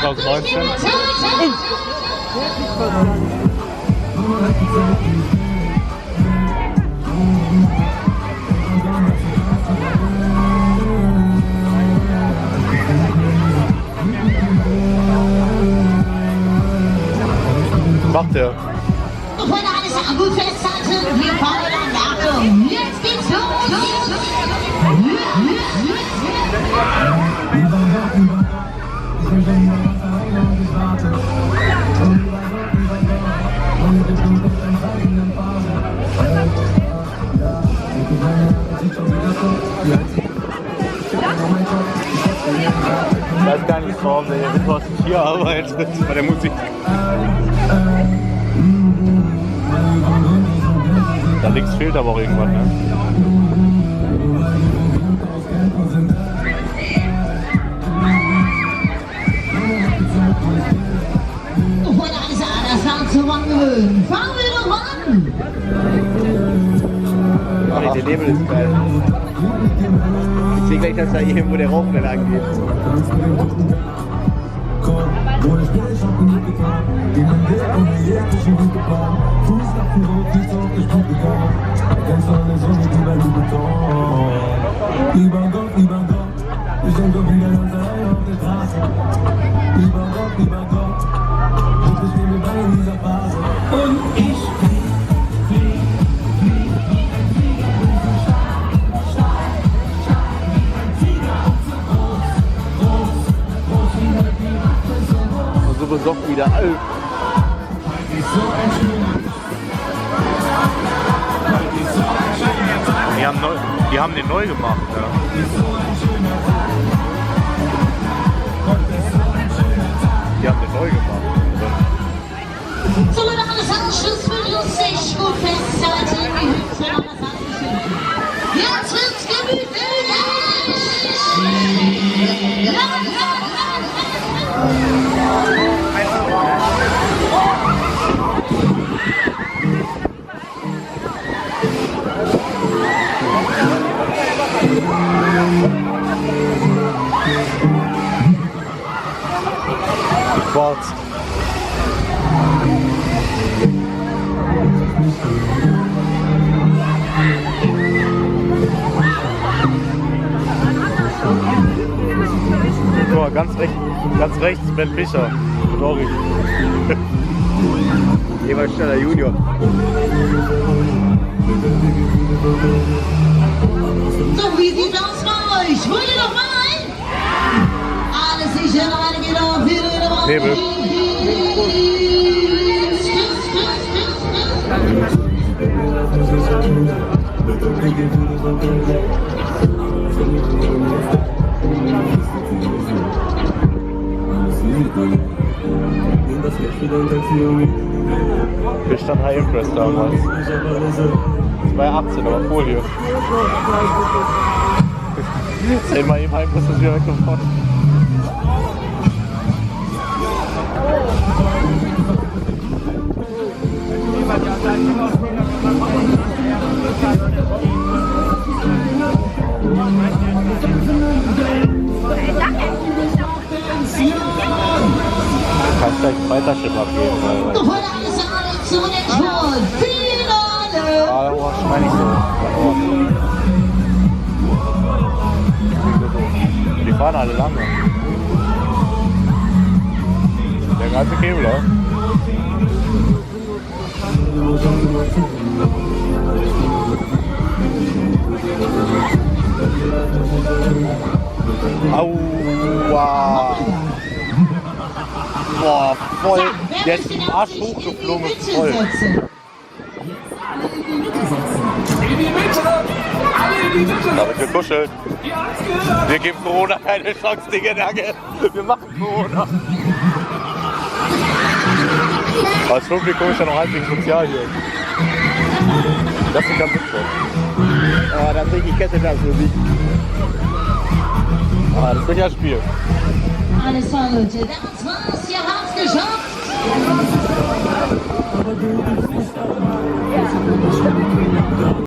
2019. Macht der? Und Freunde, alles gut festhalten. Wir fahren an. Achtung, jetzt geht's los. Ich weiß gar nicht, warum der Lintfort hier arbeitet bei der Musik. Da links fehlt aber auch irgendwann, ne? Und Freunde, alles an zu gewöhnen. Fangen wir doch an. Ach, der Nebel ist geil. Ich sehe gleich, dass da irgendwo der Rauchwelle angeht. Lieber Gott, ich denke wieder ganz allein auf der Straße. Lieber Gott, ich bin mit bei in dieser Phase. Und ich so besoffen wieder. Die haben den neu gemacht, ja. Die haben den neu gemacht. So, Leute, alles an. Schluss für lustig. Gut festhalten. Die Hüpfe noch was angeschrieben. Jetzt wird's gemütlich. Schwarz. Guck mal, ganz rechts, Ben Fischer. Sorry. Schausteller Junior. So, wie sieht's aus bei euch? Wollt ihr noch mal rein? Alles sicher, rein geht auf, wieder raus. Nebel. Wir standen High Impress damals. 2018, aber Folie. Jetzt sehen wir eben High Impress, das wieder weggefahren. Du kannst gleich Freitagschip abgeben. Und heute alles zu den Toren. Finale! Ah, oh, schmeiß nicht so. Die fahren alle lange. Der ganze Kebler. Aua! Boah, voll. Der ist den Arsch hochgeflogen und voll. Da wird gekuschelt. Wir geben Corona keine Chance, Digga. Wir machen Corona. Aber das Publikum ist ja noch halbwegs sozial hier. Das ist ganz witzig. Oh, das ist richtig Kesseltanz für mich. Ah, das wird ja ein Spiel. Alles klar, Leute. Das war's. Ihr habt's geschafft.